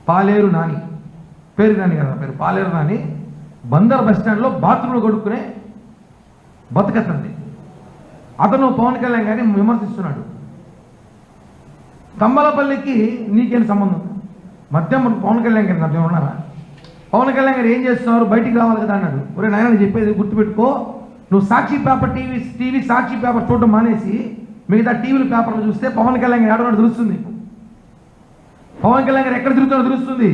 పాలేరు నాని, పేరు నాని కదా, పేరు పాలేరు నాని బందర్ బస్ స్టాండ్లో బాత్రూంలో కొడుకునే బతుకత్తంది. అతను పవన్ కళ్యాణ్ గారిని విమర్శిస్తున్నాడు. తంబలపల్లికి నీకేం సంబంధం? మధ్య పవన్ కళ్యాణ్ గారి మధ్య ఉన్నారా? పవన్ కళ్యాణ్ గారు ఏం చేస్తున్నారు, బయటికి రావాలి కదా అన్నాడు. ఒరే నాయన చెప్పేది గుర్తుపెట్టుకో, నువ్వు సాక్షి పేపర్ టీవీ సాక్షి పేపర్ చూడడం మానేసి మిగతా టీవీల పేపర్లు చూస్తే పవన్ కళ్యాణ్ గారు ఎక్కడున్నాడు తెలుస్తుంది. పవన్ కళ్యాణ్ గారు ఎక్కడ తిరుగుతాడో తెలుస్తుంది.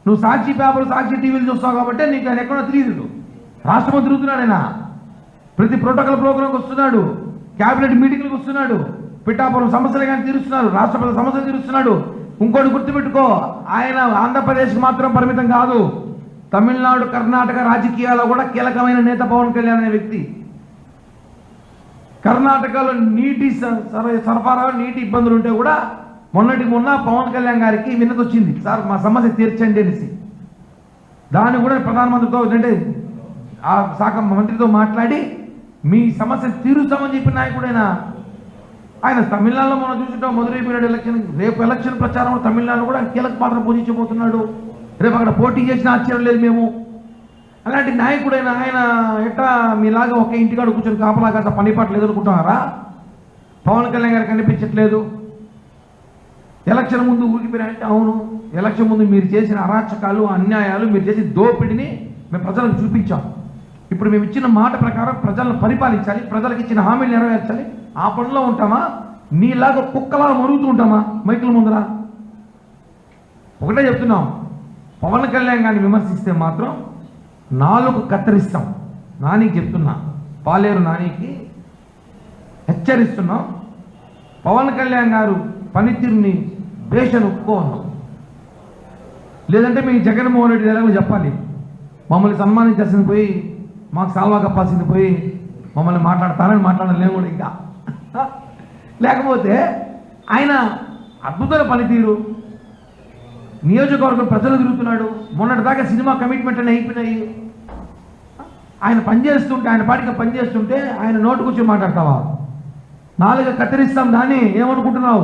నువ్వు సాక్షి పేపర్ సాక్షి టీవీలు చూస్తావు కాబట్టి నీకు ఆయన ఎక్కడో తెలియదు. రాష్ట్రంలో తిరుగుతున్నాడు ఆయన, ప్రతి ప్రోటోకాల్ ప్రోగ్రాంకి వస్తున్నాడు, క్యాబినెట్ మీటింగ్లకు వస్తున్నాడు, పిఠాపురం సమస్యలు కానీ తీరుస్తున్నాడు, రాష్ట్రపతి సమస్యలు తీరుస్తున్నాడు. ఇంకోటి గుర్తుపెట్టుకో, ఆయన ఆంధ్రప్రదేశ్కి మాత్రం పరిమితం కాదు, తమిళనాడు కర్ణాటక రాజకీయాల్లో కూడా కీలకమైన నేత పవన్ కళ్యాణ్ అనే వ్యక్తి. కర్ణాటకలో నీటి సరఫరా నీటి ఇబ్బందులు ఉంటే కూడా మొన్న పవన్ కళ్యాణ్ గారికి విన్నతి వచ్చింది, సార్ మా సమస్య తీర్చండి అనేసి. దాన్ని కూడా ప్రధానమంత్రితో అంటే ఆ శాఖ మంత్రితో మాట్లాడి మీ సమస్య తీరుస్తామని చెప్పిన నాయకుడైనా ఆయన. తమిళనాడులో మనం చూసుకుంటాం, మదురై పీరియడ్ ఎలక్షన్, రేపు ఎలక్షన్ ప్రచారంలో తమిళనాడులో కూడా కీలక పాత్ర పోషించబోతున్నాడు. రేపు అక్కడ పోటీ చేసిన ఆశ్చర్యం లేదు మేము. అలాంటి నాయకుడైన ఆయన ఎట్లా మీలాగా ఒక ఇంటికాడ కూర్చొని కాపలాగా పని పాట లేదనుకుంటున్నారా? పవన్ కళ్యాణ్ గారు కనిపించట్లేదు. ఎలక్షన్ ముందు ఊరికిపోయినాయంటే అవును, ఎలక్షన్ ముందు మీరు చేసిన అరాచకాలు అన్యాయాలు, మీరు చేసిన దోపిడిని మేము ప్రజలకు చూపించాం. ఇప్పుడు మేము ఇచ్చిన మాట ప్రకారం ప్రజలను పరిపాలించాలి, ప్రజలకు ఇచ్చిన హామీలు నెరవేర్చాలి. ఆ పనిలో ఉంటామా? నీలాగా కుక్కలా మరుగుతూ ఉంటామా మైకుల ముందర? ఒకటే చెప్తున్నాం, పవన్ కళ్యాణ్ గారిని విమర్శిస్తే మాత్రం నాలుగు కత్తిరిస్తాం. నానికి చెప్తున్నా, పాలేరు నానికి హెచ్చరిస్తున్నాం. పవన్ కళ్యాణ్ గారు పనితీరుని దేశాన్ని ఒప్పుకోన్నాం, లేదంటే మీ జగన్మోహన్ రెడ్డి ఎలాగో చెప్పాలి. మమ్మల్ని సన్మానించాల్సింది పోయి, మాకు సాల్వా కప్పాల్సింది పోయి, మమ్మల్ని మాట్లాడతారని మాట్లాడలేము కూడా ఇంకా. లేకపోతే ఆయన అద్భుతమైన పనితీరు, నియోజకవర్గం ప్రజలు తిరుగుతున్నాడు. మొన్నటిదాకా సినిమా కమిట్మెంట్ అని అయిపోయినాయి. ఆయన పనిచేస్తుంటే, ఆయన పాటికి పనిచేస్తుంటే ఆయన నోటు కూర్చొని మాట్లాడతావా? నాలుగు కత్తిరిస్తాం దాన్ని ఏమనుకుంటున్నావు?